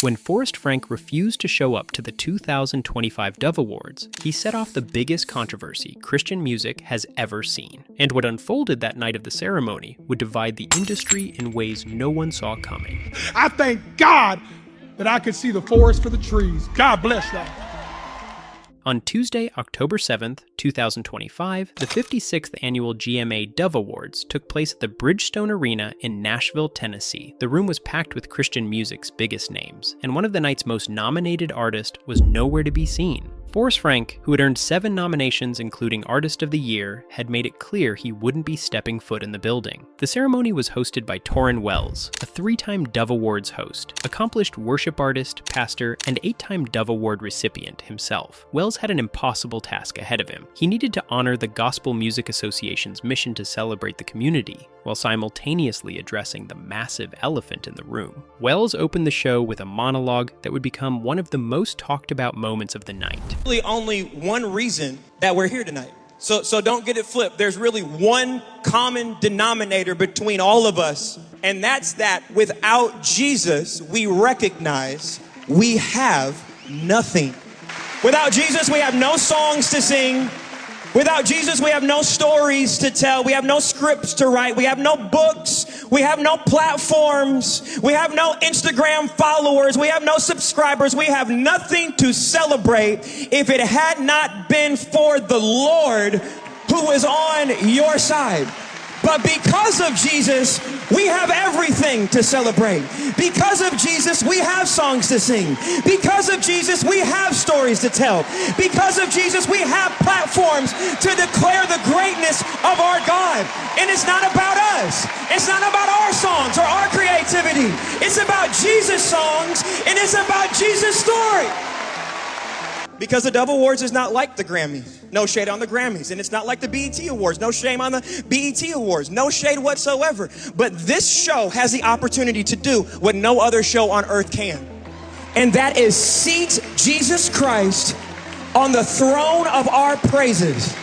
When Forrest Frank refused to show up to the 2025 Dove Awards, he set off the biggest controversy Christian music has ever seen. And what unfolded that night of the ceremony would divide the industry in ways no one saw coming. I thank God that I could see the forest for the trees. God bless y'all. On Tuesday, October 7th, 2025, the 56th annual GMA Dove Awards took place at the Bridgestone Arena in Nashville, Tennessee. The room was packed with Christian music's biggest names, and one of the night's most nominated artists was nowhere to be seen. Forrest Frank, who had earned 7 nominations including Artist of the Year, had made it clear he wouldn't be stepping foot in the building. The ceremony was hosted by Torrin Wells, a 3-time Dove Awards host, accomplished worship artist, pastor, and 8-time Dove Award recipient himself. Wells had an impossible task ahead of him. He needed to honor the Gospel Music Association's mission to celebrate the community, while simultaneously addressing the massive elephant in the room. Wells opened the show with a monologue that would become one of the most talked about moments of the night. Really only one reason that we're here tonight. So don't get it flipped. There's really one common denominator between all of us, and that's that without Jesus, we recognize we have nothing. Without Jesus, we have no songs to sing. Without Jesus, we have no stories to tell. We have no scripts to write. We have no books. We have no platforms. We have no Instagram followers. We have no subscribers. We have nothing to celebrate if it had not been for the Lord who is on your side. But because of Jesus, we have everything to celebrate. Because of Jesus, we have songs to sing. Because of Jesus, we have stories to tell. Because of Jesus, we have platforms to declare the greatness of our God. And it's not about us. It's not about our songs or our creativity. It's about Jesus' songs, and it's about Jesus' story. Because the Dove Awards is not like the Grammys. No shade on the Grammys. And it's not like the BET Awards. No shame on the BET Awards. No shade whatsoever. But this show has the opportunity to do what no other show on earth can. And that is seat Jesus Christ on the throne of our praises.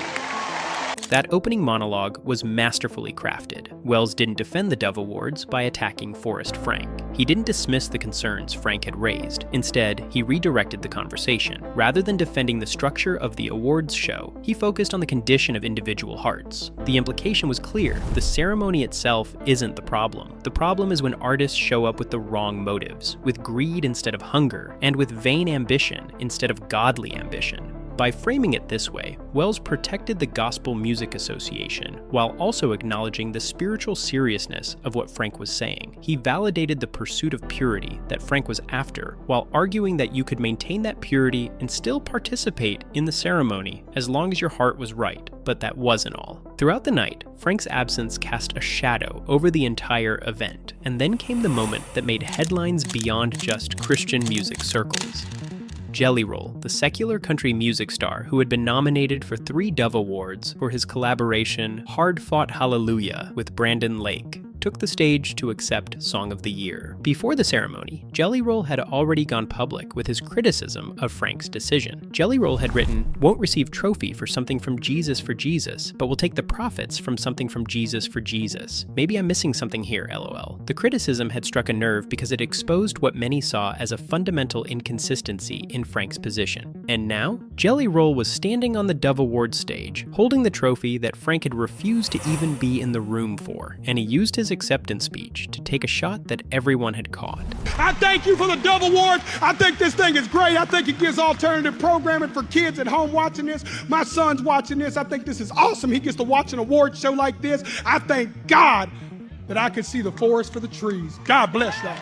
That opening monologue was masterfully crafted. Wells didn't defend the Dove Awards by attacking Forrest Frank. He didn't dismiss the concerns Frank had raised. Instead, he redirected the conversation. Rather than defending the structure of the awards show, he focused on the condition of individual hearts. The implication was clear. The ceremony itself isn't the problem. The problem is when artists show up with the wrong motives, with greed instead of hunger, and with vain ambition instead of godly ambition. By framing it this way, Wells protected the Gospel Music Association while also acknowledging the spiritual seriousness of what Frank was saying. He validated the pursuit of purity that Frank was after, while arguing that you could maintain that purity and still participate in the ceremony as long as your heart was right. But that wasn't all. Throughout the night, Frank's absence cast a shadow over the entire event, and then came the moment that made headlines beyond just Christian music circles. Jelly Roll, the secular country music star who had been nominated for 3 Dove Awards for his collaboration Hard Fought Hallelujah with Brandon Lake, took the stage to accept Song of the Year. Before the ceremony, Jelly Roll had already gone public with his criticism of Frank's decision. Jelly Roll had written, "Won't receive trophy for something from Jesus for Jesus, but will take the profits from something from Jesus for Jesus. Maybe I'm missing something here, lol." The criticism had struck a nerve because it exposed what many saw as a fundamental inconsistency in Frank's position. And now, Jelly Roll was standing on the Dove Awards stage, holding the trophy that Frank had refused to even be in the room for, and he used his acceptance speech to take a shot that everyone had caught. I thank you for the Dove Award. I think this thing is great. I think it gives alternative programming for kids at home watching this. My son's watching this. I think this is awesome. He gets to watch an award show like this. I thank God that I could see the forest for the trees. God bless y'all.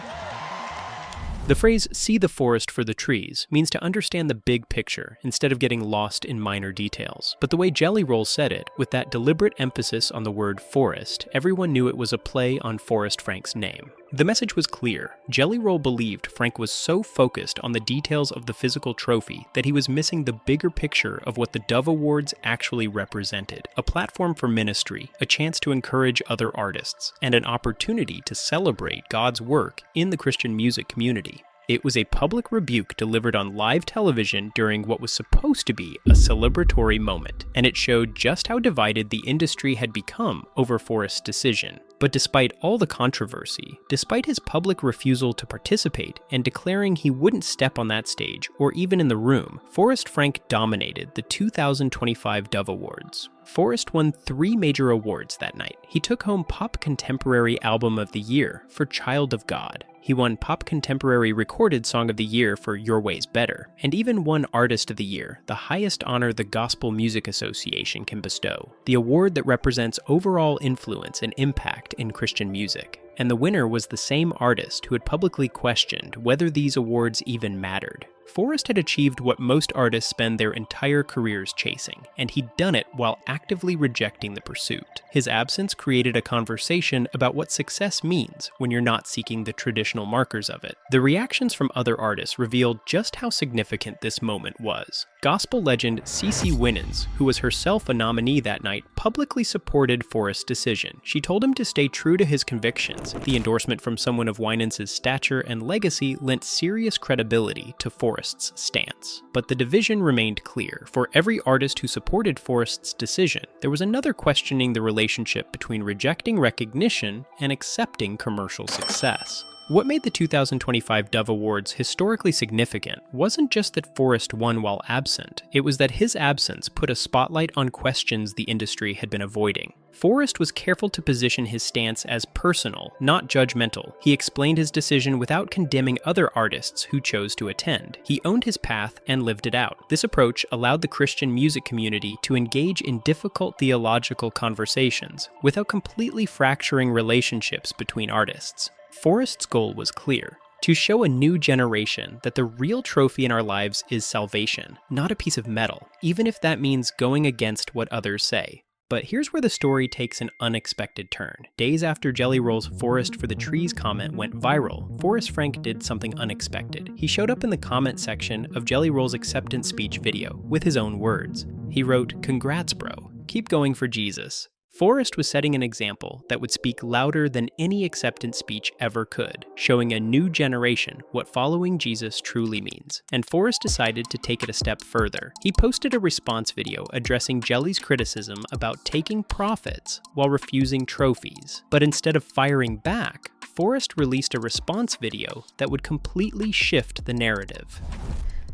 The phrase, "see the forest for the trees," means to understand the big picture instead of getting lost in minor details. But the way Jelly Roll said it, with that deliberate emphasis on the word forest, everyone knew it was a play on Forrest Frank's name. The message was clear. Jelly Roll believed Frank was so focused on the details of the physical trophy that he was missing the bigger picture of what the Dove Awards actually represented: a platform for ministry, a chance to encourage other artists, and an opportunity to celebrate God's work in the Christian music community. It was a public rebuke delivered on live television during what was supposed to be a celebratory moment, and it showed just how divided the industry had become over Forrest's decision. But But despite all the controversy, despite his public refusal to participate and declaring he wouldn't step on that stage or even in the room, Forrest Frank dominated the 2025 Dove Awards. Forrest won 3 major awards that night. He took home Pop Contemporary Album of the Year for Child of God. He won Pop Contemporary Recorded Song of the Year for Your Way's Better, and even won Artist of the Year, the highest honor the Gospel Music Association can bestow, the award that represents overall influence and impact in Christian music. And the winner was the same artist who had publicly questioned whether these awards even mattered. Forrest had achieved what most artists spend their entire careers chasing, and he'd done it while actively rejecting the pursuit. His absence created a conversation about what success means when you're not seeking the traditional markers of it. The reactions from other artists revealed just how significant this moment was. Gospel legend CeCe Winans, who was herself a nominee that night, publicly supported Forrest's decision. She told him to stay true to his convictions. The endorsement from someone of Winans' stature and legacy lent serious credibility to Forrest's stance. But the division remained clear. For every artist who supported Forrest's decision, there was another questioning the relationship between rejecting recognition and accepting commercial success. What made the 2025 Dove Awards historically significant wasn't just that Forrest won while absent, it was that his absence put a spotlight on questions the industry had been avoiding. Forrest was careful to position his stance as personal, not judgmental. He explained his decision without condemning other artists who chose to attend. He owned his path and lived it out. This approach allowed the Christian music community to engage in difficult theological conversations without completely fracturing relationships between artists. Forrest's goal was clear: to show a new generation that the real trophy in our lives is salvation, not a piece of metal, even if that means going against what others say. But here's where the story takes an unexpected turn. Days after Jelly Roll's "Forrest for the Trees" comment went viral, Forrest Frank did something unexpected. He showed up in the comment section of Jelly Roll's acceptance speech video with his own words. He wrote, "Congrats, bro. Keep going for Jesus." Forrest was setting an example that would speak louder than any acceptance speech ever could, showing a new generation what following Jesus truly means. And Forrest decided to take it a step further. He posted a response video addressing Jelly's criticism about taking profits while refusing trophies. But instead of firing back, Forrest released a response video that would completely shift the narrative.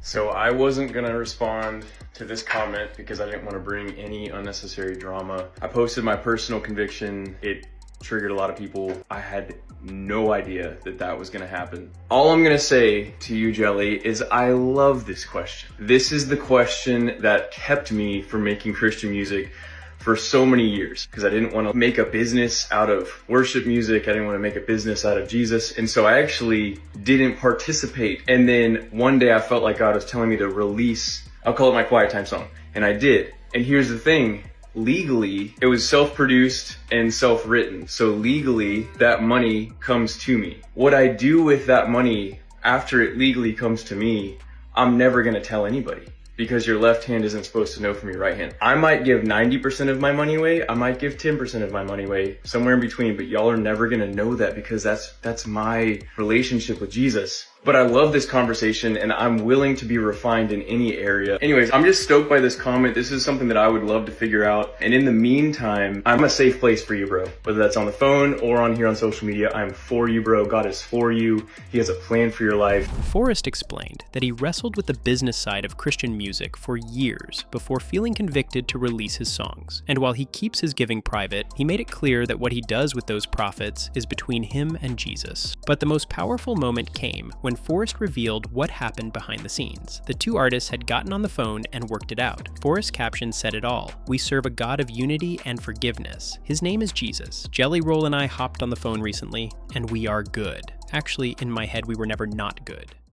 So I wasn't gonna respond to this comment because I didn't want to bring any unnecessary drama. I posted my personal conviction. It triggered a lot of people. I had no idea that that was gonna happen. All I'm gonna say to you, Jelly, is I love this question. This is the question that kept me from making Christian music for so many years, because I didn't want to make a business out of worship music. I didn't want to make a business out of Jesus. And so I actually didn't participate. And then one day I felt like God was telling me to release, I'll call it my quiet time song. And I did. And here's the thing. Legally, it was self-produced and self-written. So legally, that money comes to me. What I do with that money after it legally comes to me, I'm never going to tell anybody. Because your left hand isn't supposed to know from your right hand. I might give 90% of my money away. I might give 10% of my money away, somewhere in between, but y'all are never gonna know that because that's my relationship with Jesus. But I love this conversation and I'm willing to be refined in any area. Anyways, I'm just stoked by this comment. This is something that I would love to figure out. And in the meantime, I'm a safe place for you, bro. Whether that's on the phone or on here on social media, I'm for you, bro. God is for you. He has a plan for your life. Forrest explained that he wrestled with the business side of Christian music for years before feeling convicted to release his songs. And while he keeps his giving private, he made it clear that what he does with those profits is between him and Jesus. But the most powerful moment came when Forrest revealed what happened behind the scenes. The two artists had gotten on the phone and worked it out. Forrest's caption said it all: "We serve a God of unity and forgiveness. His name is Jesus. Jelly Roll and I hopped on the phone recently, and we are good." Actually, in my head, we were never not good.